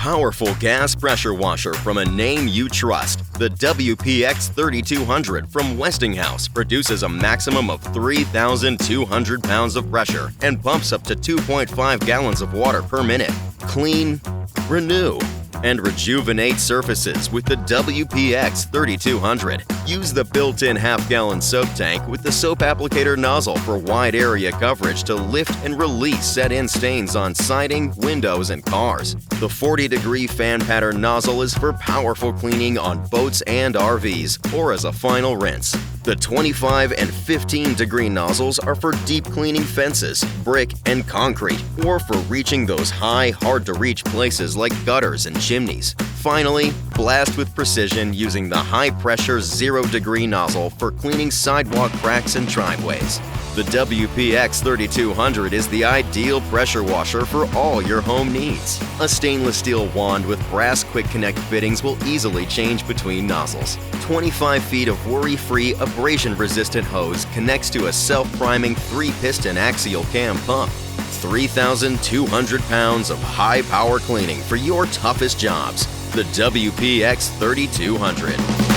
powerful gas pressure washer from a name you trust. The WPX3200 from Westinghouse produces a maximum of 3,200 pounds of pressure and pumps up to 2.5 gallons of water per minute. Clean, renew, and rejuvenate surfaces with the WPX3200. Use the built-in half-gallon soap tank with the soap applicator nozzle for wide area coverage to lift and release set-in stains on siding, windows, and cars. The 40-degree fan pattern nozzle is for powerful cleaning on boats and RVs, or as a final rinse. The 25 and 15-degree nozzles are for deep cleaning fences, brick, and concrete, or for reaching those high, hard-to-reach places like gutters and chimneys. Finally, blast with precision using the high-pressure 0-degree nozzle for cleaning sidewalk cracks and driveways. The WPX3200 is the ideal pressure washer for all your home needs. A stainless steel wand with brass quick connect fittings will easily change between nozzles. 25 feet of worry-free, abrasion-resistant hose connects to a self-priming 3-piston axial cam pump. 3,200 pounds of high-power cleaning for your toughest jobs. The WPX3200.